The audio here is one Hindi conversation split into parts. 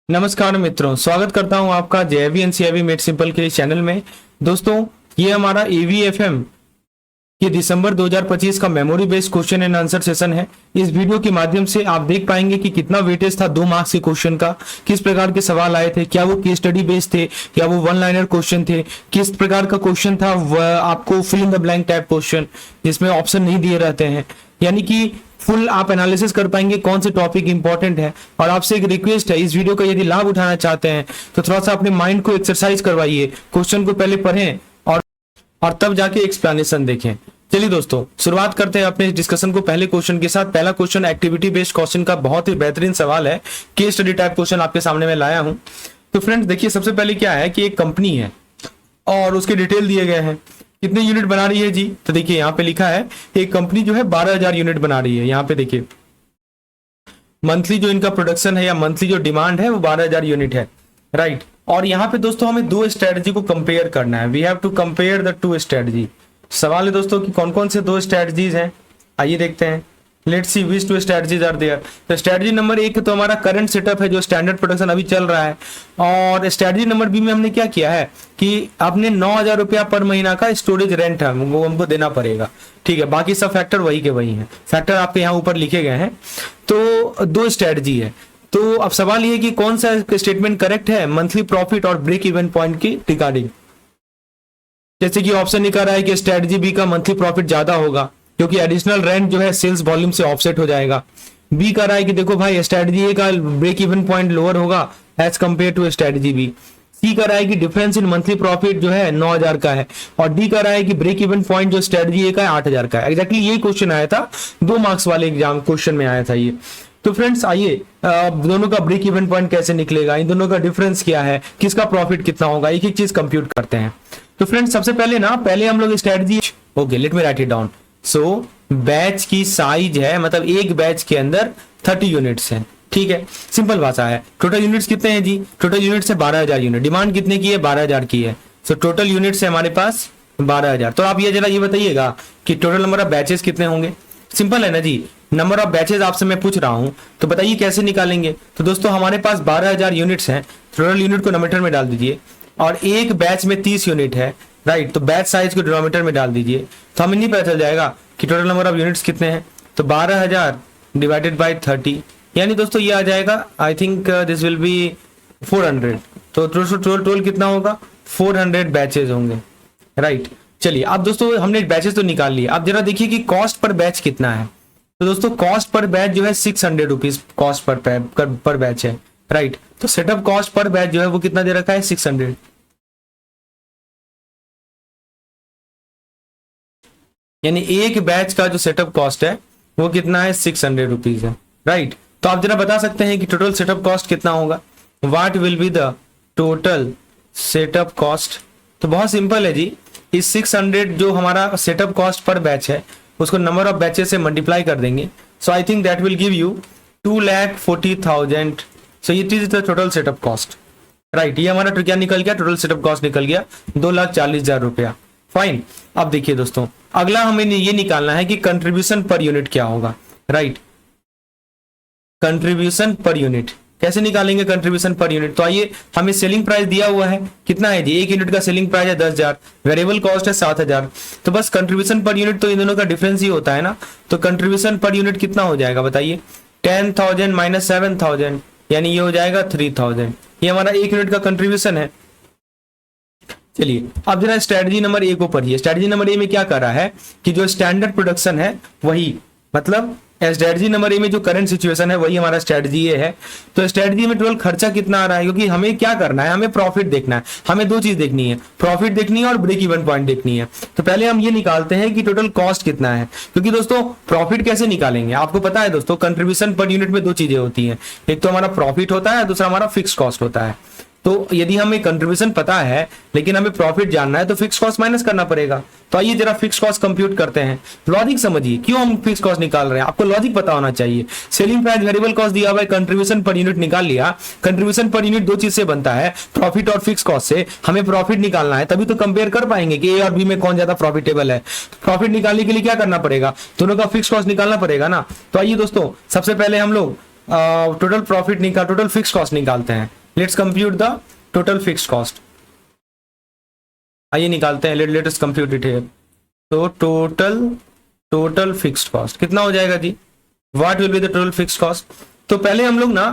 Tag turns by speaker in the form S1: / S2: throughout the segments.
S1: नमस्कार मित्रों, स्वागत करता हूं आपका जेवी एनसीआईवी मेड सिंपल के चैनल में। दोस्तों, ये हमारा एवीएफएम के दिसंबर 2025 का memory based question and answer session है। इस वीडियो के माध्यम से आप देख पाएंगे कि कितना वेटेज था 2 मार्क्स के क्वेश्चन का, किस प्रकार के सवाल आए थे, क्या वो केस स्टडी बेस्ड थे, क्या वो वन लाइनर क्वेश्चन थे, किस प्रकार का क्वेश्चन था आपको fill in the blank type question जिसमें ऑप्शन नहीं दिए रहते हैं। यानी कि फुल आप एनालिसिस कर पाएंगे कौन से टॉपिक इंपॉर्टेंट है। और आपसे एक रिक्वेस्ट है, इस वीडियो का यदि लाभ उठाना चाहते हैं तो थोड़ा सा अपने माइंड को एक्सरसाइज करवाइए, क्वेश्चन को पहले पढ़ें और तब जाके एक्सप्लेनेशन देखें। चलिए दोस्तों, शुरुआत करते हैं अपने डिस्कशन को पहले क्वेश्चन के साथ। पहला क्वेश्चन एक्टिविटी बेस्ड क्वेश्चन का बहुत ही बेहतरीन सवाल है, केस स्टडी टाइप क्वेश्चन आपके सामने मैं लाया हूं। तो फ्रेंड्स देखिए, सबसे पहले क्या है कि एक कंपनी है और उसके डिटेल दिए गए हैं, कितने यूनिट बना रही है जी। तो देखिए यहाँ पे लिखा है एक कंपनी जो है 12,000 यूनिट बना रही है। यहाँ पे देखिए मंथली जो इनका प्रोडक्शन है या मंथली जो डिमांड है वो 12,000 यूनिट है, राइट। और यहाँ पे दोस्तों हमें दो स्ट्रेटजी को कंपेयर करना है। We have to compare the two strategy. सवाल है दोस्तों कि कौन कौन से दो स्ट्रेटजीज हैं, आइए देखते हैं। Let's see which two strategies are there. तो स्ट्रेटजी नंबर 1 तो हमारा करंट सेटअप है जो स्टैंडर्ड प्रोडक्शन अभी चल रहा है। और स्ट्रेटजी नंबर बी में हमने क्या किया है कि आपने 9,000 रुपया पर महीना का स्टोरेज रेंट है वो हमको देना पड़ेगा, ठीक है। बाकी सब फैक्टर वही के वही हैं, फैक्टर आपके यहाँ ऊपर लिखे गए हैं। तो दो स्ट्रेटजी है। तो अब सवाल ये है कि कौन सा स्टेटमेंट करेक्ट है मंथली प्रॉफिट और ब्रेक इवन पॉइंट की रिगार्डिंग। जैसे कि ऑप्शन निकल रहा है कि स्ट्रेटजी बी का मंथली प्रॉफिट ज्यादा होगा क्योंकि एडिशनल रेंट जो है सेल्स वॉल्यूम से ऑफसेट हो जाएगा। बी कह रहा है कि देखो भाई स्ट्रेटजी ए का ब्रेक इवन पॉइंट लोअर होगा as compare to strategy B. C कह रहा है कि डिफरेंस इन मंथली प्रॉफिट जो है 9,000 का है। और डी कह रहा है कि ब्रेक इवन पॉइंट जो स्ट्रेटजी ए का है 8,000 का है। एग्जैक्टली यही क्वेश्चन आया था, 2 मार्क्स वाले एग्जाम क्वेश्चन में आया था ये। तो फ्रेंड्स आइए, दोनों का ब्रेक इवन पॉइंट कैसे निकलेगा, इन दोनों का डिफरेंस क्या है, किसका प्रॉफिट कितना होगा, एक एक चीज कंप्यूट करते हैं। तो फ्रेंड्स सबसे पहले हम लोग strategy, okay let me right it down. So batch की साइज है, मतलब एक बैच के अंदर 30 यूनिट्स हैं, ठीक है। सिंपल भाषा है। टोटल यूनिट्स कितने हैं जी, टोटल यूनिट्स है 12,000 यूनिट। डिमांड कितने की है, 12,000 की है। सो टोटल यूनिट्स है हमारे पास 12,000। तो आप ये जरा ये बताइएगा कि टोटल नंबर ऑफ बैचेस कितने होंगे। सिंपल है ना जी, नंबर ऑफ बैचेस आपसे मैं पूछ रहा हूं तो बताइए कैसे निकालेंगे। तो दोस्तों हमारे पास 12,000 यूनिट्स हैं, टोटल यूनिट को नोमीटर में डाल दीजिए और एक बैच में 30 यूनिट है, राइट। तो बैच साइज को डिनोमिनेटर में डाल दीजिए तो हमें नहीं पता चल जाएगा कि टोटल नंबर ऑफ यूनिट्स कितने हैं। तो 12,000 डिवाइडेड बाय 30, यानी दोस्तों ये आ जाएगा, आई थिंक दिस विल बी 400। तो टोटल कितना होगा, 400 बैचेस होंगे, राइट। चलिए अब दोस्तों हमने बैचेस तो निकाल लिए। अब जरा देखिए कि कॉस्ट पर बैच कितना है। तो दोस्तों कॉस्ट पर बैच जो है 600 रुपीज कॉस्ट पर बैच है, राइट। तो सेटअप कॉस्ट पर बैच जो है वो कितना दे रखा है, 600। यानी एक बैच का जो सेटअप कॉस्ट है वो कितना है, 600 रुपीज है, राइट। तो आप जरा बता सकते हैं कि टोटल सेटअप कॉस्ट कितना होगा, what will be the total setup cost. तो बहुत सिंपल है जी, इस 600 जो हमारा सेटअप कॉस्ट पर बैच है उसको नंबर ऑफ बैचेस से मल्टीप्लाई कर देंगे। So I think that will give you 2,40,000। So ये is the total setup cost, right. ये हमारा क्या निकल गया, टोटल सेटअप कॉस्ट निकल गया 2,40,000 रुपया। फाइन। अब देखिए दोस्तों, अगला हमें ये निकालना है कि कंट्रीब्यूशन पर यूनिट क्या होगा, राइट। कंट्रीब्यूशन पर यूनिट कैसे निकालेंगे, कंट्रीब्यूशन पर यूनिट। तो आइए, हमें सेलिंग प्राइस दिया हुआ है, कितना है जी, एक यूनिट का सेलिंग प्राइस है 10,000, वेरिएबल कॉस्ट है 7,000। तो बस कंट्रीब्यूशन पर यूनिट तो इन दोनों का डिफरेंस ही होता है ना। तो कंट्रीब्यूशन पर यूनिट कितना हो जाएगा बताइए, 10,000 माइनस 7,000, यानी ये हो जाएगा 3,000। ये हमारा एक यूनिट का कंट्रीब्यूशन है। चलिए अब जरा स्ट्रेटजी नंबर ए को पढ़िए। स्ट्रेटजी नंबर ए में क्या कर रहा है कि जो स्टैंडर्ड प्रोडक्शन है वही, मतलब स्ट्रेटजी नंबर ए में जो करंट सिचुएशन है वही हमारा स्ट्रेटजी ए है। तो स्ट्रेटजी में टोटल खर्चा कितना आ रहा है, क्योंकि हमें क्या करना है, हमें प्रॉफिट देखना है। हमें दो चीज देखनी है, प्रॉफिट देखनी है और ब्रेक इवन पॉइंट देखनी है। तो पहले हम ये निकालते हैं कि टोटल कॉस्ट कितना है, क्योंकि दोस्तों प्रॉफिट कैसे निकालेंगे आपको पता है दोस्तों, कंट्रीब्यूशन पर यूनिट में दो चीजें होती है, एक तो हमारा प्रॉफिट होता है, दूसरा हमारा फिक्स कॉस्ट होता है। तो यदि हमें कंट्रीब्यूशन पता है लेकिन हमें प्रॉफिट जानना है तो फिक्स कॉस्ट माइनस करना पड़ेगा। तो आइए जरा फिक्स कॉस्ट कंप्यूट करते हैं। लॉजिक समझिए क्यों हम फिक्स कॉस्ट निकाल रहे हैं, आपको लॉजिक पता होना चाहिए। सेलिंग प्राइस वेरिएबल कॉस्ट दिया हुआ है, कंट्रीब्यूशन पर यूनिट निकाल लिया। कंट्रीब्यूशन पर यूनिट दो चीज से बनता है, प्रॉफिट और फिक्स कॉस्ट से। हमें प्रॉफिट निकालना है, तभी तो कंपेयर कर पाएंगे कि ए और बी में कौन ज्यादा प्रॉफिटेबल है। प्रॉफिट निकालने के लिए क्या करना पड़ेगा, दोनों का फिक्स कॉस्ट निकालना पड़ेगा ना। तो आइए दोस्तों सबसे पहले हम लोग total profit total fix cost निकालते हैं। Let's compute the total fixed cost. आइए निकालते हैं, let us compute it here. तो टोटल फिक्स्ड कॉस्ट कितना हो जाएगा जी, what will be the total fixed cost. तो पहले हम लोग ना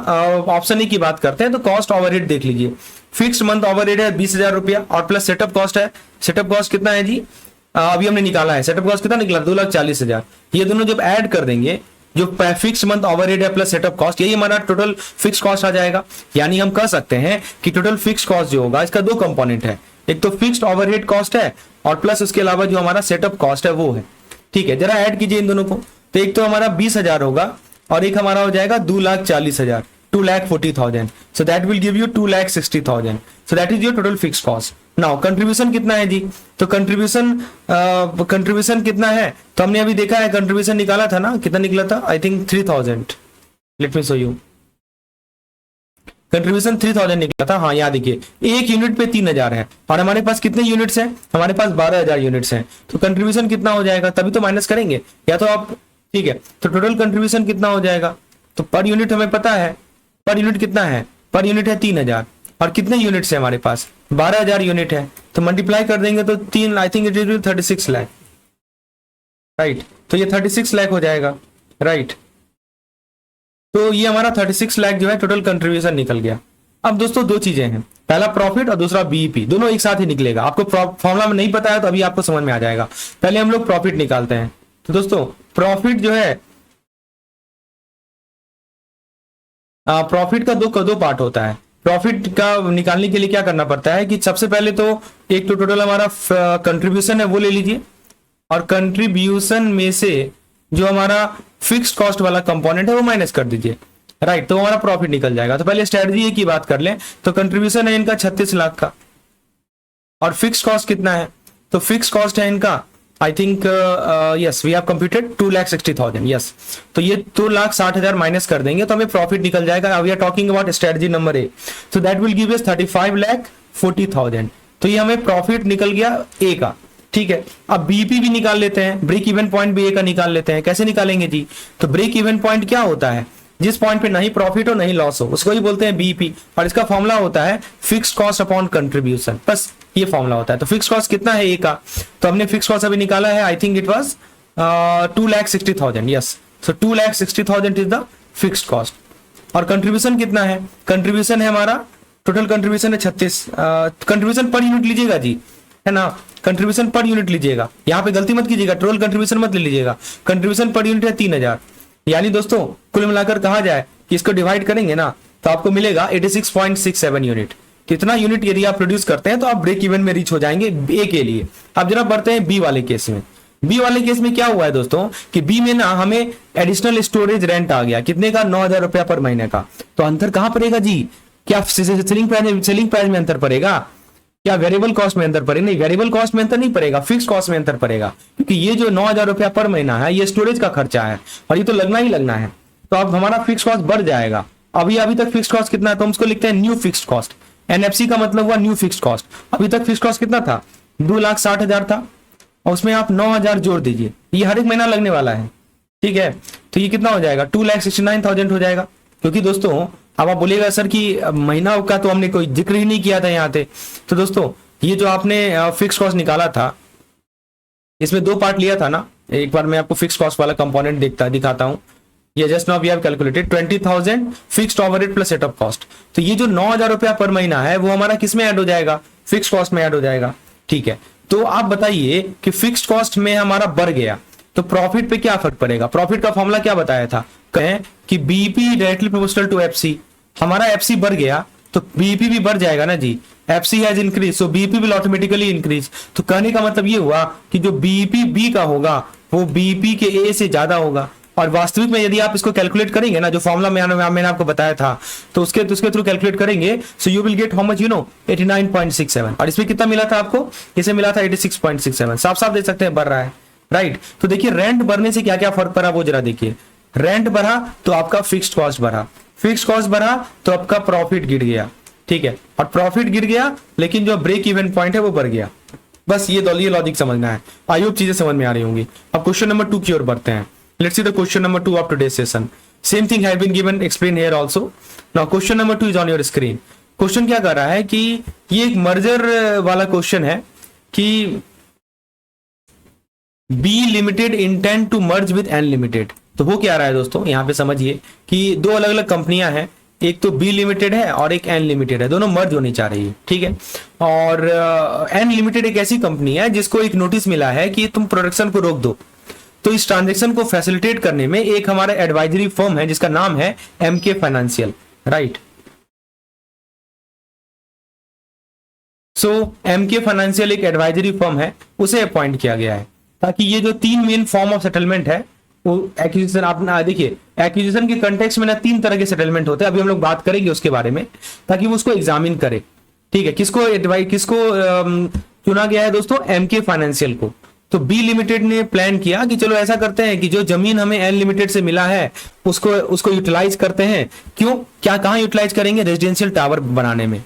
S1: ऑप्शन ए की बात करते हैं, तो कॉस्ट ओवरहेड देख लीजिए। फिक्स्ड मंथ ओवरहेड है 20,000 रुपया और प्लस सेटअप कॉस्ट है। सेटअप कॉस्ट कितना है जी, अभी हमने निकाला है, सेटअप कॉस्ट कितना निकला 2,40,000। ये दोनों जब ऐड कर देंगे, जो फिक्स मंथ ओवरहेड है प्लस सेटअप कॉस्ट, यही हमारा टोटल फिक्स कॉस्ट आ जाएगा। यानी हम कह सकते हैं कि टोटल फिक्स कॉस्ट जो होगा इसका दो कंपोनेंट है, एक तो फिक्स्ड ओवरहेड कॉस्ट है और प्लस उसके अलावा जो हमारा सेटअप कॉस्ट है वो है। ठीक है, जरा ऐड कीजिए इन दोनों को। तो एक तो हमारा 20,000 होगा और एक हमारा हो जाएगा 2,40,000, 2,40,000। So that will give you 2,60,000। So that is your total fix cost. Now contribution कितना है जी, तो कंट्रीब्यूशन कितना है, तो हमने अभी देखा है कंट्रीब्यूशन निकाला था ना, कितना निकला था, I think 3,000। Let me show you, contribution 3,000 निकला था। हाँ यहाँ देखिए, एक यूनिट पे 3,000 है और हमारे पास कितने यूनिट्स हैं, हमारे पास 12,000 यूनिट्स हैं। तो कंट्रीब्यूशन कितना हो जाएगा, तभी तो माइनस करेंगे या तो आप, ठीक है। तो टोटल कंट्रीब्यूशन कितना हो जाएगा, तो पर यूनिट हमें पता है, पर यूनिट कितना है, पर यूनिट है 3,000 और कितने यूनिट्स है हमारे पास 12,000 यूनिट है। तो मल्टीप्लाई कर देंगे तो 3, आई think it is 36 lakh, right. तो ये 36 लाख हो जाएगा, राइट। तो ये हमारा 36 लाख जो है टोटल कंट्रीब्यूशन निकल गया। अब दोस्तों दो चीजें हैं, पहला प्रॉफिट और दूसरा बीईपी, दोनों एक साथ ही निकलेगा। आपको फॉर्मूला में नहीं पता है तो अभी आपको समझ में आ जाएगा। पहले हम लोग प्रॉफिट निकालते हैं। तो दोस्तों प्रॉफिट जो है, प्रॉफिट का दो पार्ट होता है। प्रॉफिट का निकालने के लिए क्या करना पड़ता है कि सबसे पहले तो एक तो टोटल हमारा कंट्रीब्यूशन है वो ले लीजिए और कंट्रीब्यूशन में से जो हमारा फिक्स्ड कॉस्ट वाला कंपोनेंट है वो माइनस कर दीजिए, राइट। तो हमारा प्रॉफिट निकल जाएगा। तो पहले स्ट्रेटजी की बात कर लें, तो कंट्रीब्यूशन है इनका 36 लाख का और फिक्स्ड कॉस्ट कितना है, तो फिक्स्ड कॉस्ट है इनका, I think yes we have computed 2,60,000, yes. तो ये 2,60,000 माइनस कर देंगे तो हमें प्रॉफिट निकल जाएगा। We are talking about strategy number A, तो दैट विल गिव अस 35,40,000। तो ये हमें प्रॉफिट निकल गया ए का, ठीक है। अब बीईपी भी निकाल लेते हैं, ब्रेक इवन पॉइंट भी ए का निकाल लेते हैं। कैसे निकालेंगे जी, तो ब्रेक इवन पॉइंट क्या होता है, जिस पॉइंट पे नहीं प्रॉफिट हो नहीं लॉस हो, उसको ही बोलते हैं बीईपी। और इसका फॉर्मूला होता है फिक्स्ड कॉस्ट अपॉन कंट्रीब्यूशन, बस ये फॉर्मूला होता है। तो फिक्स्ड कॉस्ट कितना है ए का, तो हमने फिक्स्ड कॉस्ट अभी निकाला है, I think it was 2,60,000, yes. So 2,60,000 is the fixed cost. और कंट्रीब्यूशन कितना है, कंट्रीब्यूशन है हमारा, टोटल कंट्रीब्यूशन है 36। कंट्रीब्यूशन पर यूनिट लीजिएगा जी, है ना, कंट्रीब्यूशन पर यूनिट लीजिएगा, यहाँ पे गलती मत कीजिएगा, टोटल कंट्रीब्यूशन मत ले लीजिएगा। कंट्रीब्यूशन पर यूनिट है 3,000। यानी दोस्तों कुल मिलाकर कहा जाए कि इसको डिवाइड करेंगे ना तो आपको मिलेगा 86.67 यूनिट। कितना यूनिट यदि आप प्रोड्यूस करते हैं तो आप ब्रेक इवन में रीच हो जाएंगे ए के लिए। अब जरा बढ़ते हैं बी वाले केस में। बी वाले केस में क्या हुआ है दोस्तों कि बी में ना हमें एडिशनल स्टोरेज रेंट आ गया, कितने का, 9,000 रुपया पर महीने का। तो अंतर कहां पड़ेगा जी, क्या सेलिंग प्राइस में अंतर पड़ेगा, क्या वेरिएबल कॉस्ट में अंतर पड़ेगा, नहीं वेरिएबल कॉस्ट में अंतर नहीं पड़ेगा, फिक्स कॉस्ट में अंतर पड़ेगा। क्योंकि ये जो 9,000 रुपया पर महीना है ये स्टोरेज का खर्चा है और ये तो लगना ही लगना है। तो अब हमारा फिक्स कॉस्ट बढ़ जाएगा। अभी तक फिक्स कॉस्ट कितना है, तो हम उसको लिखते हैं न्यू फिक्स कॉस्ट। एनएफसी का मतलब हुआ न्यू फिक्स कॉस्ट। अभी तक फिक्स कॉस्ट कितना था, 2,60,000 था और उसमें आप 9,000 जोड़ दीजिए, ये हर एक महीना लगने वाला है, ठीक है। तो ये कितना हो जाएगा, 2,69,000 हो जाएगा। क्योंकि दोस्तों अब आप बोलिएगा सर कि महीना का तो हमने कोई जिक्र ही नहीं किया था यहाँ पे। तो दोस्तों ये जो आपने फिक्स कॉस्ट निकाला था इसमें दो पार्ट लिया था ना, एक बार मैं आपको फिक्स कॉस्ट वाला कंपोनेंट दिखाता हूँ। ये just now we have calculated 20,000 fixed overhead plus setup cost. तो ये जो 9,000 रुपया पर महीना है वो हमारा किस में ऐड हो जाएगा, फिक्स कॉस्ट में ऐड हो जाएगा, ठीक है। तो आप बताइए कि फिक्स्ड कॉस्ट में हमारा बढ़ गया तो प्रॉफिट पे क्या फर्क पड़ेगा। प्रॉफिट का फॉर्मूला क्या बताया था, कहें कि BEP directly proportional to FC. हमारा एफसी बढ़ गया तो बीईपी भी बढ़ जाएगा ना जी, FC has increase so BEP will automatically increase. तो कहने का मतलब ये हुआ कि जो बीईपी बी का होगा वो बीईपी के ए से ज्यादा होगा। और वास्तविक में यदि आप इसको कैलकुलेट करेंगे ना, जो फॉर्मूला मैंने आपको बताया था, तो उसके थ्रू कैलकुलेट करेंगे, so you will get how much, 89.67। और इसमें कितना मिला था आपको, इसे मिला था 86.67। साफ साफ देख सकते हैं बढ़ रहा है, राइट। तो देखिए रेंट बढ़ने से क्या क्या फर्क पड़ा वो जरा देखिए। रेंट बढ़ा तो आपका फिक्स्ड कॉस्ट बढ़ा, फिक्स्ड कॉस्ट बढ़ा तो आपका प्रॉफिट गिर गया, ठीक है। और प्रॉफिट गिर गया लेकिन जो ब्रेक इवन पॉइंट है वो बढ़ गया। बस ये लॉजिक समझना है। आई होप चीजें समझ में आ रही होंगी। अब क्वेश्चन नंबर 2 की ओर बढ़ते हैं। Let's see the question number 2 of today's session. Same thing has been given explained here also. Now question number 2 is on your screen. Question क्या कर रहा है कि ये एक मर्जर वाला क्वेश्चन है कि B limited intend to merge with N limited. तो वो क्या रहा है दोस्तों, यहाँ पे समझिए कि दो अलग अलग कंपनियां हैं, एक तो बी लिमिटेड है और एक एन लिमिटेड है, दोनों मर्ज होनी चाह रही है, ठीक है। और एन लिमिटेड एक ऐसी कंपनी है जिसको एक नोटिस मिला है कि तुम प्रोडक्शन को रोक दो। तो इस ट्रांजेक्शन को फैसिलिटेट करने में एक हमारा एडवाइजरी फर्म है जिसका नाम है एमके फाइनेंशियल, राइट। सो एमके फाइनेंशियल एक एडवाइजरी फर्म है, उसे अपॉइंट किया गया है ताकि ये जो 3 मेन फॉर्म ऑफ सेटलमेंट है वो एक्विजिशन, आप देखिए एक्विजिशन के कंटेक्स्ट में ना 3 तरह के सेटलमेंट होते हैं, अभी हम लोग बात करेंगे उसके बारे में, ताकि वो उसको एग्जामिन करे, ठीक है। किसको चुना गया है दोस्तों, एमके फाइनेंशियल को। तो बी लिमिटेड ने प्लान किया कि चलो ऐसा करते हैं कि जो जमीन हमें एन लिमिटेड से मिला है उसको यूटिलाइज करते हैं। क्यों, क्या, कहां यूटिलाइज करेंगे, रेजिडेंशियल टावर बनाने में।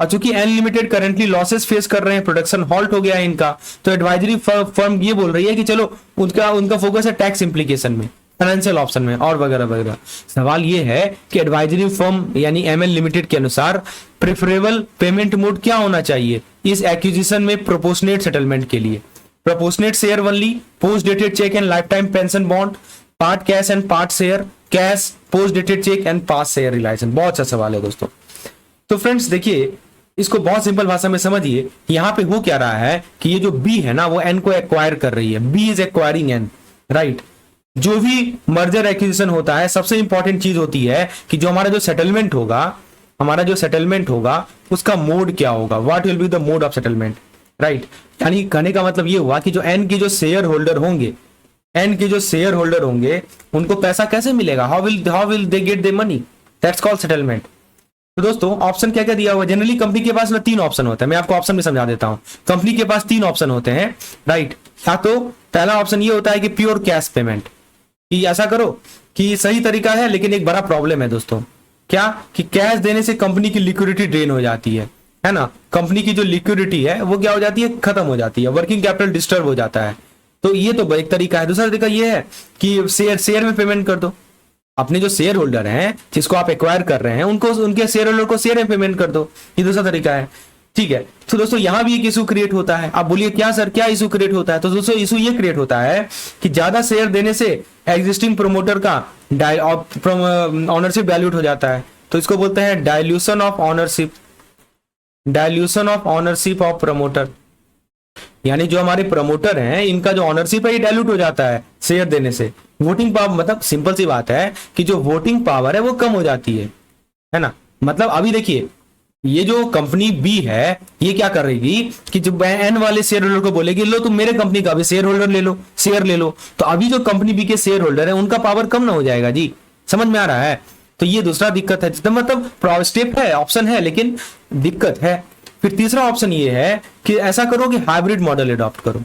S1: और चूंकि N limited currently losses face कर रहे हैं, प्रोडक्शन हॉल्ट हो गया है इनका, तो एडवाइजरी फर्म ये बोल रही है कि चलो उनका फोकस है टैक्स इंप्लीकेशन में, फाइनेंशियल ऑप्शन में और वगैरह वगैरह। सवाल ये है कि एडवाइजरी फर्म यानी एमएल लिमिटेड के अनुसार प्रेफरेबल पेमेंट मोड क्या होना चाहिए इस एक्विजिशन में प्रोपोर्शनेट सेटलमेंट के लिए। Proportionate share only, post dated cheque and life time pension bond, part cash and part share, cash, post dated cheque and pass share relation. बहुत अच्छा सवाल है दोस्तों। तो फ्रेंड्स देखिए, इसको बहुत सिंपल भाषा में समझिए, यहाँ पे हो क्या रहा है कि ये जो बी है ना वो एन को एक्वायर कर रही है, B is acquiring N, right. जो भी मर्जर एक्विजिशन होता है सबसे इंपॉर्टेंट चीज होती है कि जो हमारा जो सेटलमेंट होगा उसका मोड क्या होगा, what will be the mode of settlement, right. यानी कहने का मतलब ये हुआ कि जो एन के जो शेयर होल्डर होंगे उनको पैसा कैसे मिलेगा, how will they get the money, that's called settlement. तो दोस्तों ऑप्शन क्या क्या दिया हुआ है, जनरली कंपनी के पास ना 3 ऑप्शन होता है, मैं आपको ऑप्शन में समझा देता हूं। कंपनी के पास 3 ऑप्शन होते हैं, राइट। या तो पहला ऑप्शन ये होता है कि प्योर कैश पेमेंट, कि ऐसा करो कि सही तरीका है, लेकिन एक बड़ा प्रॉब्लम है दोस्तों, क्या कि कैश देने से कंपनी की लिक्विडिटी ड्रेन हो जाती है ना। कंपनी की जो लिक्विडिटी है वो क्या हो जाती है, खत्म हो जाती है, वर्किंग कैपिटल डिस्टर्ब हो जाता है। तो ये तो एक तरीका है। दूसरा तरीका ये है कि शेयर में पेमेंट कर दो, अपने जो शेयर होल्डर हैं जिसको आप एक्वायर कर रहे हैं उनको, उनके शेयर होल्डर को शेयर में पेमेंट कर दो, ये दूसरा तरीका है, ठीक है। तो दोस्तों यहां भी एक इशू क्रिएट होता है। आप बोलिए क्या सर, क्या इशू क्रिएट होता है? तो दोस्तों इशू ये क्रिएट होता है कि ज्यादा शेयर देने से एग्जिस्टिंग प्रोमोटर का ऑनरशिप डाइल्यूट हो जाता है, तो इसको बोलते हैं dilution of ownership of promoter. यानी जो हमारे प्रमोटर हैं इनका जो ऑनरशिप है ये डाइल्यूट हो जाता है शेयर देने से। वोटिंग पावर, मतलब सिंपल सी बात है कि जो वोटिंग पावर है वो कम हो जाती है ना। मतलब अभी देखिए ये जो कंपनी बी है ये क्या कर रही कि जो एन वाले शेयर होल्डर को बोलेगी लो तुम मेरे कंपनी का भी शेयर होल्डर ले लो, शेयर ले लो, तो अभी जो कंपनी बी के शेयर होल्डर है उनका पावर कम ना हो जाएगा जी, समझ में आ रहा है। तो ये दूसरा दिक्कत है, तो मतलब स्टेप है, ऑप्शन है, लेकिन दिक्कत है। फिर तीसरा ऑप्शन ये है कि ऐसा करो कि हाइब्रिड मॉडल अडॉप्ट करो।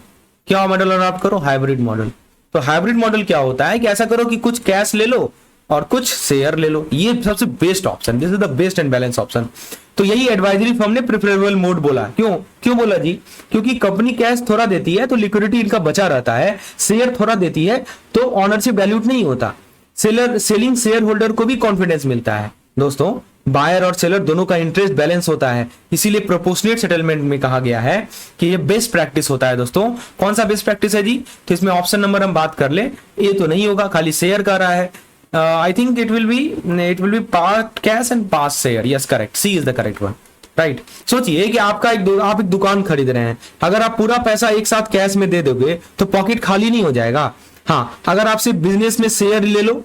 S1: क्या मॉडल अडॉप्ट करो? Hybrid model. तो हाइब्रिड मॉडल क्या होता है कि ऐसा करो कि कुछ कैश ले लो और कुछ शेयर ले लो, ये सबसे best option, this is the best and balance option. तो यही एडवाइजरी फर्म ने प्रेफरेबल मोड बोला। क्यों बोला जी? क्योंकि कंपनी कैश थोड़ा देती है तो लिक्विडिटी इनका बचा रहता है, शेयर थोड़ा देती है तो ऑनरशिप डाइल्यूट नहीं होता, सेलिंग शेयर होल्डर को भी कॉन्फिडेंस मिलता है। दोस्तों बायर और सेलर दोनों का इंटरेस्ट बैलेंस होता है, इसीलिए प्रोपोर्शनेट सेटलमेंट में कहा गया है कि ये बेस्ट प्रैक्टिस होता है। दोस्तों कौन सा बेस्ट प्रैक्टिस है जी? तो इसमें ऑप्शन नंबर हम बात कर ले, ए तो नहीं होगा, खाली शेयर का रहा है। I think it will be part cash and pass share. Yes correct, C is the correct one, right. सोचिए कि आप एक दुकान खरीद रहे हैं, अगर आप पूरा पैसा एक साथ कैश में दे दोगे तो पॉकेट खाली नहीं हो जाएगा। हाँ, अगर आप सिर्फ बिजनेस में शेयर ले लो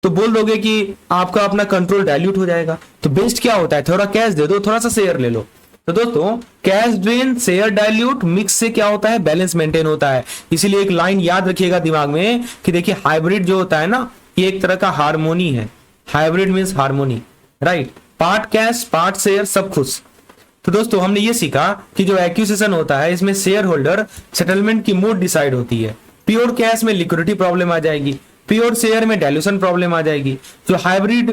S1: तो बोल दोगे कि आपका अपना कंट्रोल डाइल्यूट हो जाएगा। तो बेस्ट क्या होता है, थोड़ा कैश दे दो, थोड़ा सा शेयर ले लो। तो दोस्तों cash drain, share dilute mix से क्या होता है, बैलेंस मेंटेन होता है। इसीलिए एक लाइन याद रखिएगा दिमाग में कि देखिए हाइब्रिड जो होता है ना ये एक तरह का हार्मोनी है। Hybrid means harmony, right. Part cash part share सब खुश। तो दोस्तों हमने ये सीखा कि जो एक्विजिशन होता है इसमें शेयर होल्डर सेटलमेंट की मोड डिसाइड होती है। प्योर कैश में लिक्विडिटी प्रॉब्लम आ जाएगी, प्योर शेयर में डाइल्यूशन प्रॉब्लम आ जाएगी। जो hybrid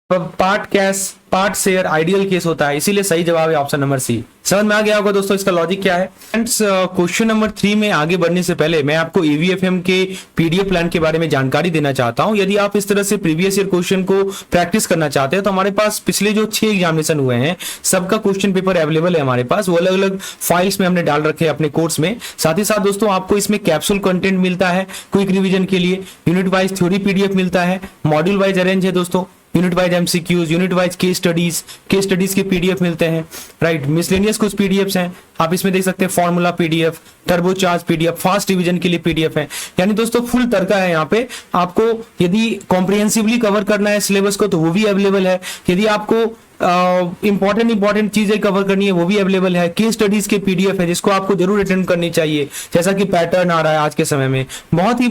S1: part cash part share ideal case होता है, इसीलिए सही जवाब है ऑप्शन नंबर सी। समझ में आ गया होगा दोस्तों इसका लॉजिक क्या है। फ्रेंड्स, क्वेश्चन नंबर 3 में आगे बढ़ने से पहले मैं आपको ईवीएफएम के पीडीएफ प्लान के बारे में जानकारी देना चाहता हूं। यदि आप इस तरह से प्रीवियस ईयर क्वेश्चन को प्रैक्टिस करना चाहते हैं तो हमारे पास पिछले जो 6 एग्जामिनेशन हुए हैं सबका क्वेश्चन पेपर अवेलेबल है हमारे पास, वो अलग अलग फाइल्स में हमने डाल रखे हैं अपने कोर्स में। साथ ही साथ दोस्तों आपको इसमें कैप्सूल कंटेंट मिलता है क्विक रिवीजन के लिए, यूनिट वाइज थ्योरी पीडीएफ मिलता है, मॉड्यूल वाइज अरेंज है दोस्तों, unit wise MCQs, unit wise case studies के पीडीएफ मिलते हैं, राइट। मिसलेनियस कुछ पीडीएफ्स हैं, आप इसमें देख सकते हैं, formula PDF, turbocharge PDF, fast revision के लिए पीडीएफ है। यानी दोस्तों फुल तरीका है यहाँ पे। आपको यदि कॉम्प्रिहेंसिवली कवर करना है सिलेबस को तो वो भी अवेलेबल है, यदि आपको इंपॉर्टेंट चीजें कवर करनी है वो भी अवेलेबल है। केस स्टडीज के पीडीएफ है जिसको आपको जरूर अटेंड करनी चाहिए, जैसा कि पैटर्न आ रहा है आज के समय में, बहुत ही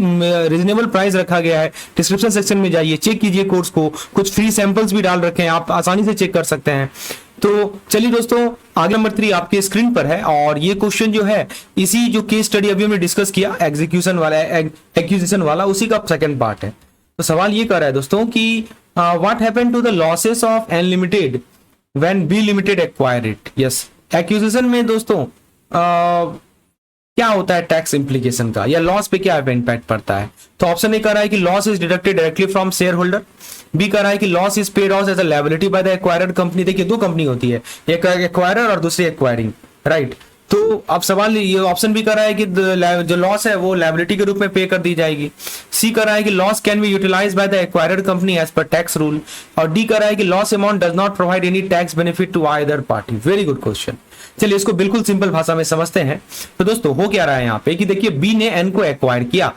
S1: रीजनेबल प्राइस रखा गया है। डिस्क्रिप्शन सेक्शन में जाइए, चेक कीजिए कोर्स को, कुछ फ्री सैंपल्स भी डाल रखे हैं, आप आसानी से चेक कर सकते हैं। तो चलिए दोस्तों, आगे नंबर 3 आपके स्क्रीन पर है और ये क्वेश्चन जो है इसी जो केस स्टडी अभी हमने डिस्कस किया एक्जिक्यूशन वाला, एक्विजिशन वाला, उसी का सेकंड पार्ट है। तो सवाल ये कर रहा है दोस्तों कि what happened to the losses of N Limited when B Limited acquired it? Yes, acquisition में दोस्तों क्या होता है टैक्स इंप्लीकेशन का, या लॉस पे क्या इम्पैक्ट पड़ता है। तो ऑप्शन ए कर रहा है कि loss is deducted directly from share holder, B कर रहा है कि loss is paid off as a liability by the acquired company. देखिए दो कंपनी होती है, एक एक्वायरर और दूसरी एक्वायरिंग, राइट। तो अब सवाल ये ऑप्शन भी कर रहा है कि जो लॉस है वो लायबिलिटी के रूप में पे कर दी जाएगी। सी कर रहा है कि loss can be utilise by the acquired company as per tax rule, और डी कर रहा है कि loss amount does not provide any tax benefit to either party. Very good question. चलिए इसको बिल्कुल सिंपल भाषा में समझते हैं। तो दोस्तों हो क्या रहा है यहाँ पे कि देखिए बी ने एन को एक्वायर किया,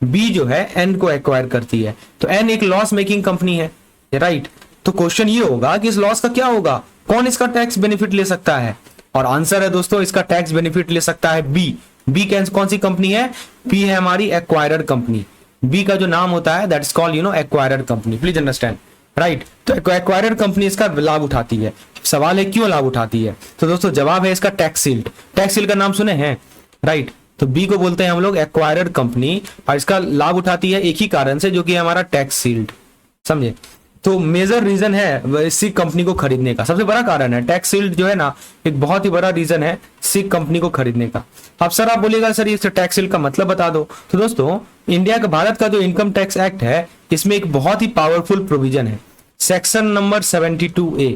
S1: बी जो है एन को एक्वायर करती है, तो एन एक लॉस मेकिंग कंपनी है, राइट। तो क्वेश्चन ये होगा कि इस लॉस का क्या होगा, कौन इसका टैक्स बेनिफिट ले सकता है, और आंसर है दोस्तों इसका टैक्स बेनिफिट ले सकता है बी। बी कौन सी कंपनी है, पी है हमारी एक्वायरर कंपनी। बी का जो नाम होता है that is called acquirer company, please understand, right. तो एक्वायरर कंपनी इसका लाभ उठाती है। सवाल है क्यों लाभ उठाती है, तो दोस्तों जवाब है इसका टैक्स शील्ड। टैक्स शील्ड का नाम सुने हैं, राइट। तो बी को बोलते हैं हम लोग एक्वायरर कंपनी, और इसका लाभ उठाती है एक ही कारण से, जो कि हमारा टैक्स शील्ड, समझे। तो मेजर रीजन है इसी कंपनी को खरीदने का, सबसे बड़ा कारण है टैक्स शील्ड जो है ना, एक बहुत ही बड़ा रीजन है इसी कंपनी को खरीदने का। अब सर आप बोलिएगा सर ये टैक्स शील्ड का मतलब बता दो। तो दोस्तों इंडिया का, भारत का जो इनकम टैक्स एक्ट है, इसमें एक बहुत ही पावरफुल प्रोविजन है, सेक्शन नंबर 72A।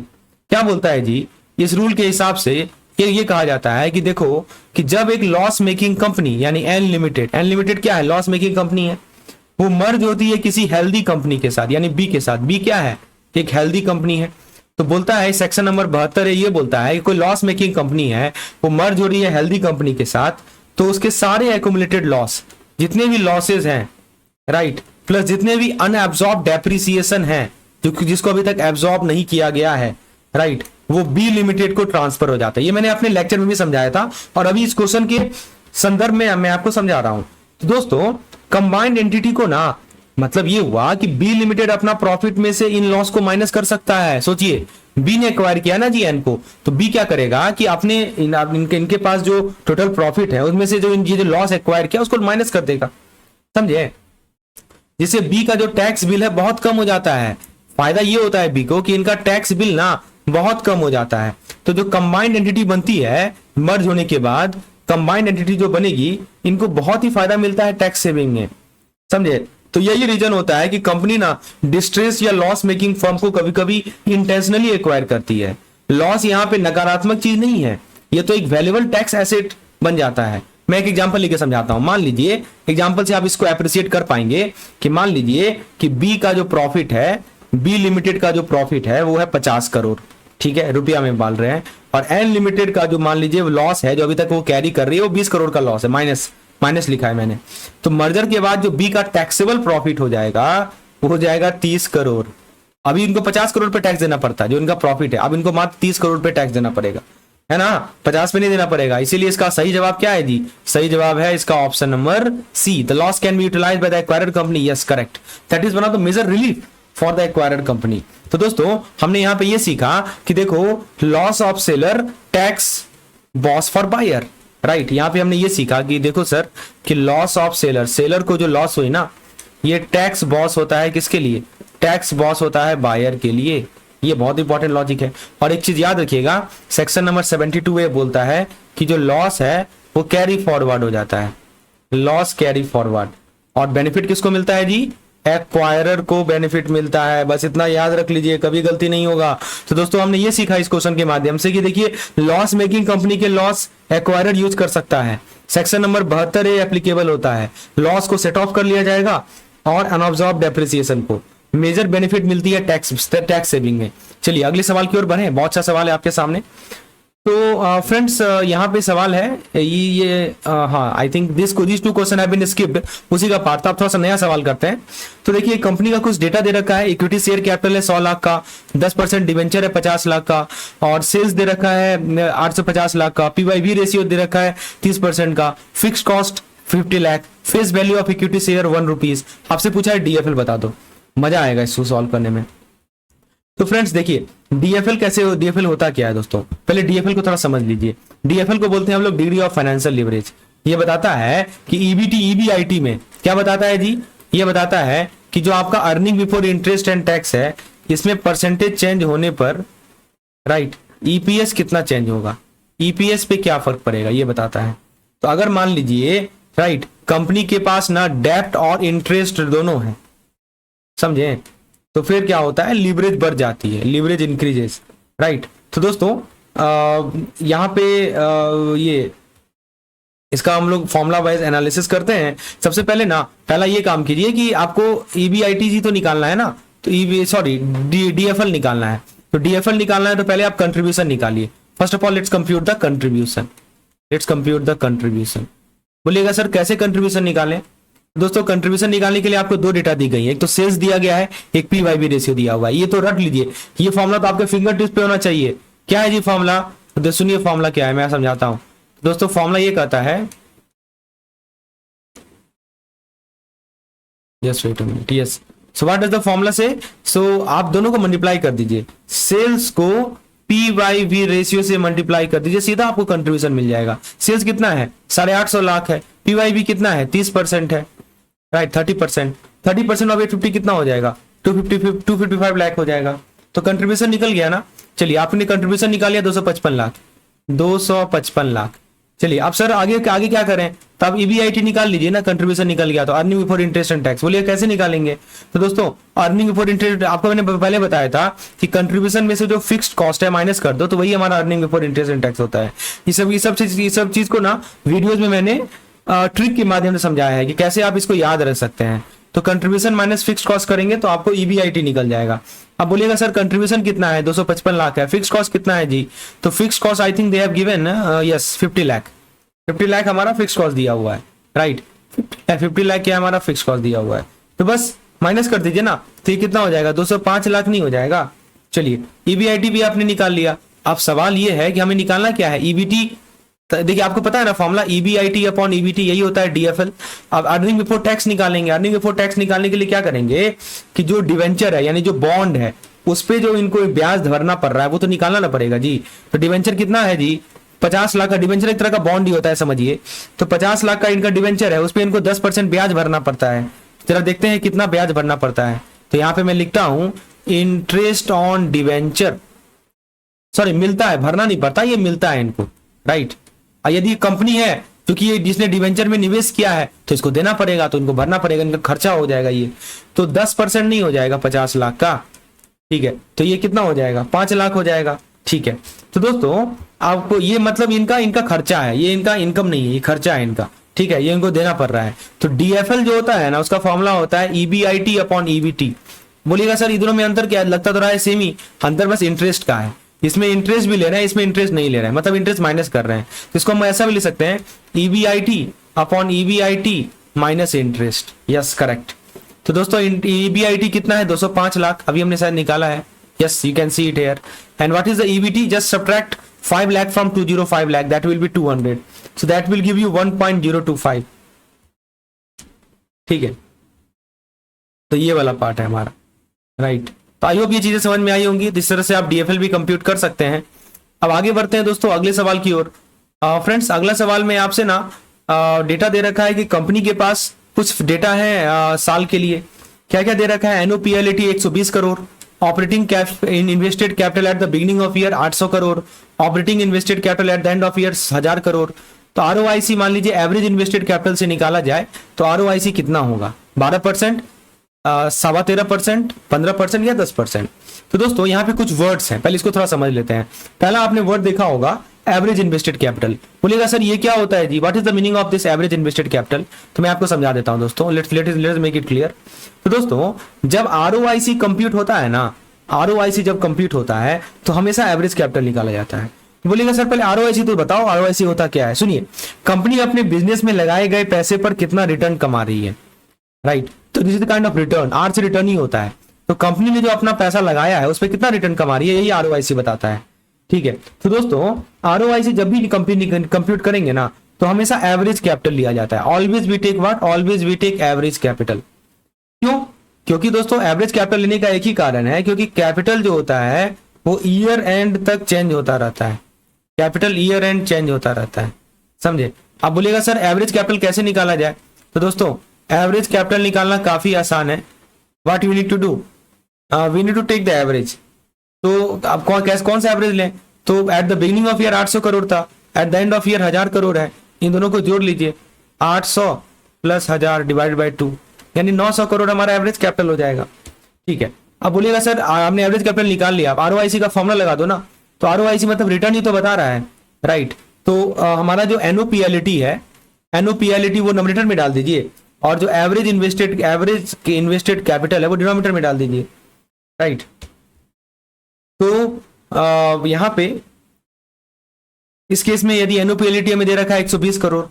S1: क्या बोलता है जी, इस रूल के हिसाब से ये कहा जाता है कि देखो कि जब एक लॉस मेकिंग कंपनी यानी एन लिमिटेड क्या है, लॉस मेकिंग कंपनी है, वो मर्ज होती है किसी हेल्दी कंपनी के साथ यानी बी के साथ। बी क्या है, एक हेल्दी कंपनी है। तो बोलता है सेक्शन नंबर 72 ये बोलता है कि कोई लॉस मेकिंग कंपनी है, वो मर्ज हो रही है हेल्दी कंपनी के साथ, तो उसके सारे एक्यूमुलेटेड लॉस, जितने भी लॉसेज हैं, राइट, प्लस जितने भी अनएब्सॉर्ब डेप्रिसिएशन है, जिसको अभी तक एब्सॉर्ब नहीं किया गया है, राइट, वो बी लिमिटेड को ट्रांसफर हो जाता है। ये मैंने अपने लेक्चर में भी समझाया था और अभी इस क्वेश्चन के संदर्भ में मैं आपको समझा रहा हूं। तो दोस्तों कंबाइंड एंटिटी को ना, मतलब ये हुआ कि बी लिमिटेड अपना प्रॉफिट में से इन लॉस को माइनस कर सकता है। सोचिए बी ने एक्वायर किया ना जी एन को, तो बी क्या करेगा कि अपने इनके पास जो टोटल प्रॉफिट है उसमें से जो लॉस एक्वायर किया उसको माइनस कर देगा, समझे। जिससे बी का जो टैक्स बिल है बहुत कम हो जाता है। फायदा ये होता है बी को कि इनका टैक्स बिल ना बहुत कम हो जाता है। तो जो कंबाइंड एंटिटी बनती है मर्ज होने के बाद, कंबाइंड एंटिटी जो बनेगी, इनको बहुत ही फायदा मिलता है टैक्स सेविंग में, समझे। तो यही रीजन होता है कि कंपनी ना डिस्ट्रेस या लॉस मेकिंग फर्म को कभी कभी इंटेंशनली एक्वायर करती है। लॉस यहाँ पे नकारात्मक चीज नहीं है, ये तो एक वैल्यूएबल टैक्स एसेट बन जाता है। मैं एक एग्जांपल लेके समझाता हूं। मान लीजिए, एग्जांपल से आप इसको अप्रिशिएट कर पाएंगे कि मान लीजिए कि बी का जो प्रॉफिट है, बी लिमिटेड का जो प्रॉफिट है वो है 50 करोड़, ठीक है, रुपया में बाल रहे हैं, और एन लिमिटेड का जो मान लीजिए लॉस है जो अभी तक वो कैरी कर रही है वो 20 करोड़ का लॉस है, माइनस लिखा है मैंने। तो मर्जर के बाद जो बी का टैक्सेबल प्रॉफिट हो जाएगा वो हो जाएगा 30 करोड़। अभी इनको 50 करोड़ पे टैक्स देना पड़ता है जो इनका प्रॉफिट है, अब इनको मात्र 30 करोड़ पे टैक्स देना पड़ेगा, है ना, 50 पे नहीं देना पड़ेगा। इसीलिए इसका सही जवाब क्या है जी, सही जवाब है इसका option number C, the loss can be utilised by the acquired company. Yes correct, that is one of the major relief for the acquired company. तो दोस्तों हमने यहाँ पे ये सीखा कि देखो loss of seller tax boss for buyer, right. यहाँ पे हमने ये सीखा कि देखो सर कि लॉस ऑफ सेलर को जो लॉस हुई ना, ये टैक्स बॉस होता है किसके लिए, टैक्स बॉस होता है बायर के लिए। ये बहुत इंपॉर्टेंट लॉजिक है। और एक चीज याद रखिएगा, सेक्शन नंबर 72A बोलता है कि जो लॉस है वो कैरी फॉरवर्ड हो जाता है, लॉस कैरी फॉरवर्ड। और बेनिफिट किसको मिलता है जी? एक्वायरर को बेनिफिट मिलता है। बस इतना याद रख लीजिए, कभी गलती नहीं होगा। तो दोस्तों हमने ये सीखा इस क्वेश्चन के माध्यम से कि देखिए लॉस मेकिंग कंपनी के लॉस एक्वायरर यूज कर सकता है। सेक्शन नंबर 72A एप्लीकेबल होता है। लॉस को सेट ऑफ कर लिया जाएगा और अनऑब्जॉर्ब डेप्रिसिएशन को मेजर बेनिफिट मिलती है टैक्स सेविंग में। चलिए अगले सवाल की ओर बढ़े, बहुत सा सवाल है आपके सामने। तो फ्रेंड्स यहाँ पे सवाल है ये हाँ, I think this two question have been skipped, उसी का पार्ट था। आप थोड़ा सा नया सवाल करते हैं। तो देखिए कंपनी का कुछ डेटा दे रखा है, इक्विटी शेयर कैपिटल है 100 लाख का, 10% डिवेंचर है 50 लाख का, और सेल्स दे रखा है 850 लाख का, पीवाईवी रेशियो दे रखा है 30% का, fix cost 50 lakh, face value of equity share 1 rupees. आपसे पूछा है डीएफएल बता दो, मजा आएगा इसको सॉल्व करने में। तो फ्रेंड्स देखिए डीएफएल कैसे, डीएफएल होता क्या है दोस्तों, पहले डीएफएल को थोड़ा समझ लीजिए। डीएफएल को बोलते हैं हम लोग डिग्री ऑफ फाइनेंशियल लिवरेज। ये बताता है कि ईबीटी ईबीआईटी में क्या बताता है जी? ये बताता है कि जो आपका earning before interest and tax है, इसमें परसेंटेज चेंज होने पर राइट ईपीएस कितना चेंज होगा, ईपीएस पे क्या फर्क पड़ेगा, ये बताता है। तो अगर मान लीजिए राइट कंपनी के पास ना डेब्ट और इंटरेस्ट दोनों है, समझे, तो फिर क्या होता है, लीवरेज बढ़ जाती है, लीवरेज इंक्रीजेस, राइट। तो दोस्तों यहाँ पे ये इसका हम लोग फॉर्मूला वाइज एनालिसिस करते हैं। सबसे पहले ना पहला ये काम कीजिए कि आपको ईबीआईटी तो निकालना है ना, तो डीएफएल निकालना है। तो डीएफएल निकालना है तो पहले आप कंट्रीब्यूशन निकालिए। First of all let's compute the contribution, let's compute the contribution. बोलिएगा सर कैसे कंट्रीब्यूशन निकालें? दोस्तों कंट्रीब्यूशन निकालने के लिए आपको दो डेटा दी गई है, एक तो सेल्स दिया गया है, एक पीवाईवी रेशियो दिया हुआ है। ये तो रट लीजिए, ये फॉर्मूला तो आपके फिंगर टिप्स पे होना चाहिए। क्या है जी फॉर्मूला? तो सुनिए फॉर्मूला क्या है, मैं समझाता हूं दोस्तों। फॉर्मूला ये कहता है, yes wait a minute, yes. So what does the formula say? So आप दोनों को मल्टीप्लाई कर दीजिए, सेल्स को पीवाईवी रेशियो से मल्टीप्लाई कर दीजिए, सीधा आपको कंट्रीब्यूशन मिल जाएगा। सेल्स कितना है? 850 लाख है। पीवाईवी कितना है? 30% है, राइट 30%। 30% ऑफ 850 कितना हो जाएगा? 255 लाख हो जाएगा। तो कंट्रीब्यूशन निकल गया ना। चलिए आपने कंट्रीब्यूशन निकाल लिया 255 लाख, 255 लाख। चलिए अब सर आगे आगे क्या करें? तो आप ईबीआईटी निकाल लीजिए ना, कंट्रीब्यूशन निकल गया तो earning before interest and tax. बोलिए कैसे निकालेंगे? तो दोस्तों अर्निंग बिफोर इंटरेस्ट आपको मैंने पहले बताया था कि कंट्रीब्यूशन में से जो फिक्स्ड कॉस्ट है माइनस कर दो, तो वही हमारा earning before interest and tax होता है। ये सब चीज को ना वीडियोज में मैंने ट्रिक के माध्यम से समझाया है कि कैसे आप इसको याद रख सकते हैं। तो कंट्रीब्यूशन माइनस फिक्स कॉस्ट करेंगे तो आपको ईबीआईटी निकल जाएगा। अब बोलिएगा सर कंट्रीब्यूशन कितना है? 255 लाख है। फिक्स कॉस्ट कितना है जी? तो fix cost I think they have given yes 50 lakh. 50 lakh हमारा फिक्स कॉस्ट दिया हुआ है, राइट। 50 लाख क्या हमारा फिक्स कॉस्ट दिया हुआ है, तो बस माइनस कर दीजिए ना। तो ये कितना हो जाएगा? 205 लाख नहीं हो जाएगा? चलिए ईबीआईटी भी आपने निकाल लिया। अब सवाल ये है कि हमें निकालना क्या है? ईबीटी। देखिए आपको पता है ना फॉर्मूला ईबीआईटी अपॉन ईबीटी यही होता है डीएफएल। अब अर्निंग बिफोर टैक्स निकालेंगे। अर्निंग बिफोर टैक्स निकालने के लिए क्या करेंगे कि जो डिवेंचर है यानी जो बॉन्ड है उस पे जो इनको ब्याज भरना पड़ रहा है वो तो निकालना ना पड़ेगा जी। तो डिवेंचर कितना है जी? 50 लाख का डिवेंचर एक तरह का बॉन्ड ही होता है समझिए। तो 50 लाख का इनका डिवेंचर है, उस पर इनको 10% ब्याज भरना पड़ता है। जरा देखते हैं कितना ब्याज भरना पड़ता है। तो यहाँ पे मैं लिखता हूं इंटरेस्ट ऑन डिवेंचर, सॉरी मिलता है, भरना नहीं पड़ता, ये मिलता है इनको, राइट। यदि कंपनी है क्योंकि ये जिसने डिवेंचर में निवेश किया है तो इसको देना पड़ेगा, तो इनको भरना पड़ेगा, इनका खर्चा हो जाएगा ये। तो 10% नहीं हो जाएगा 50 लाख का, ठीक है। तो ये कितना हो जाएगा? 5 लाख हो जाएगा, ठीक है। तो दोस्तों आपको ये मतलब इनका खर्चा है, ये इनका इनकम नहीं है, ये खर्चा है इनका, ठीक है, ये इनको देना पड़ रहा है। तो डीएफएल जो होता है ना उसका फॉर्मूला होता है ईबीआईटी अपॉन ईबीटी। बोलिएगा सर दोनों में अंतर क्या है? लगता तो रहा है सेम ही, अंतर बस इंटरेस्ट का है। इसमें इंटरेस्ट भी ले रहे हैं, इसमें इंटरेस्ट नहीं ले रहे हैं, मतलब इंटरेस्ट माइनस कर रहे हैं। तो इसको हम ऐसा भी लिख सकते हैं EBIT upon EBIT minus interest. Yes correct. तो दोस्तों ईबीआईटी कितना है? 205 लाख, अभी हमने शायद निकाला है। Yes you can see it here. And what is the EBT? Just subtract 5 lakh from 205 lakh, that will be 200, so that will give you 1.025, ठीक है। तो ये वाला पार्ट है हमारा, राइट। तो आई होप ये चीजें समझ में आई होंगी। इस तरह से आप डीएफएल भी कंप्यूट कर सकते हैं। अब आगे बढ़ते हैं दोस्तों अगले सवाल की ओर। फ्रेंड्स अगला सवाल में आपसे ना डेटा दे रखा है कि कंपनी के पास कुछ डेटा है साल के लिए क्या क्या दे रखा है, एनओपीएलटी 120 crore, operating invested capital eight the beginning of year 800 crore, operating invested capital eight the end of year 1000 crore. तो आरओआईसी मान लीजिए एवरेज इन्वेस्टेड कैपिटल से निकाला जाए तो आरओआईसी कितना होगा, 12%, 13.25%, 15% या 10%। तो दोस्तों यहाँ पे कुछ वर्ड्स हैं, पहले इसको थोड़ा समझ लेते हैं। पहला आपने वर्ड देखा होगा एवरेज इन्वेस्टेड कैपिटल। बोलिएगा सर ये क्या होता है जी, what is the meaning of this average invested capital. तो मैं आपको समझा देता हूं दोस्तों, लेट्स मेक इट क्लियर। तो दोस्तों जब आरओआईसी कंप्यूट होता है ना, आरओआईसी जब कंप्यूट होता है तो हमेशा एवरेज कैपिटल निकाला जाता है। बोलिएगा सर पहले आरओआईसी तो बताओ, आरओआईसी होता क्या है। सुनिए, कंपनी अपने बिजनेस में लगाए गए पैसे पर कितना रिटर्न कमा रही है, राइट। तो this is the kind of return, R से रिटर्न ही होता है। तो कंपनी ने जो अपना पैसा लगाया है उस पर कितना रिटर्न कमा रही है, यही आरओआईसी बताता है, ठीक है। तो दोस्तों आरओआईसी जब भी कंपनी कंप्यूट करेंगे ना तो हमेशा एवरेज कैपिटल लिया जाता है। Always we take what, always we take average capital. क्यों, क्योंकि दोस्तों एवरेज कैपिटल लेने का एक ही कारण है, क्योंकि कैपिटल जो होता है वो ईयर एंड तक चेंज होता रहता है, कैपिटल ईयर एंड चेंज होता रहता है, समझे। अब बोलिएगा सर एवरेज कैपिटल कैसे निकाला जाए। तो दोस्तों एवरेज कैपिटल निकालना काफी आसान है। What we need to do, we need to take the average. तो अब कौन सा एवरेज लें, तो at the beginning of year 800 crore था, at the end of year 1000 crore है। इन दोनों को जोड़ लीजिए, 800 प्लस 1000 डिवाइड बाई 2, यानी 900 करोड़ हमारा एवरेज कैपिटल हो जाएगा, ठीक है। अब बोलिएगा सर आपने एवरेज कैपिटल निकाल लिया, अब आरओआईसी का फॉर्मूला लगा दो ना। तो आरओआईसी मतलब रिटर्न ही तो बता रहा है, राइट। तो हमारा जो एनओपीएलटी है, एनओपीएलटी वो नॉमिनेटर में डाल दीजिए, और जो एवरेज इन्वेस्टेड कैपिटल है वो डिनोमिनेटर में डाल दीजिए, राइट। तो यहां पे इस केस में यदि एनओपीएलटी हमें दे रखा है 120 करोड़,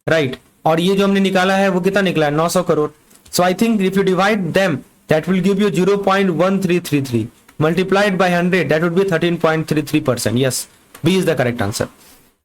S1: राइट, और ये जो हमने निकाला है वो कितना निकला है, 900 crore. So I think if you divide them that will give you 0.1333 multiplied by 100 that would be 13.33%। yes, B is the correct answer,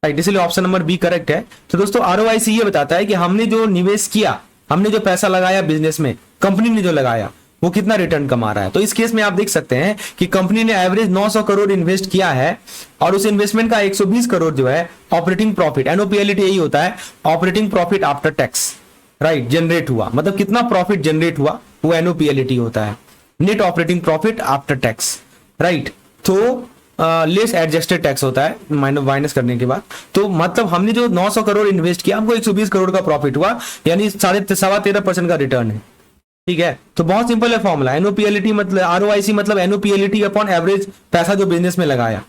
S1: right। इसलिए ऑप्शन नंबर बी करेक्ट है। तो दोस्तों आरओआईसी ये बताता है कि हमने जो निवेश किया, हमने जो पैसा लगाया बिजनेस में, कंपनी ने जो लगाया वो कितना रिटर्न कमा रहा है। तो इस केस में आप देख सकते हैं कि कंपनी ने एवरेज 900 करोड़ इन्वेस्ट किया है, और उस इन्वेस्टमेंट का 120 करोड़ जो है ऑपरेटिंग प्रॉफिट, एनओपीएलटी यही होता है, operating profit after tax, right, generate हुआ। मतलब कितना प्रॉफिट जनरेट हुआ वो एनओपीएलटी होता है, net operating profit after tax, right. तो लेस एडजस्टेड टैक्स होता है माइनस करने के बाद। तो मतलब हमने जो 900 करोड़ इन्वेस्ट किया, हमको 120 करोड़ का प्रॉफिट हुआ, यानी 13.5% का रिटर्न है, ठीक है। तो बहुत सिंपल है फॉर्मूला, एनओपीएलटी मतलब आरओआईसी मतलब एनओपीएलटी अपॉन एवरेज पैसा जो बिजनेस में लगाया,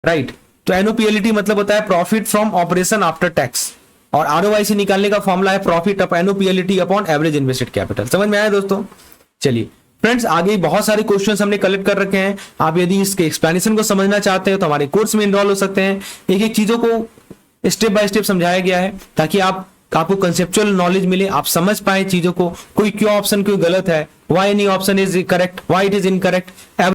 S1: राइट। तो एनओपीएलटी मतलब होता है profit from operation after tax, और आरओआईसी निकालने का फॉर्मूला है profit of NOPLT upon average invested capital. समझ में आया दोस्तों। चलिए फ्रेंड्स, आगे बहुत सारे क्वेश्चंस हमने कलेक्ट कर रखे हैं। आप यदि इसके एक्सप्लेनेशन को समझना चाहते हैं तो हमारे कोर्स में इनरोल हो सकते हैं। एक एक चीजों को स्टेप बाय स्टेप समझाया गया है ताकि आपको कंसेप्चुअल नॉलेज मिले, आप समझ पाए चीजों को, कोई क्यों ऑप्शन क्यों गलत है, why any option is correct, why it is incorrect.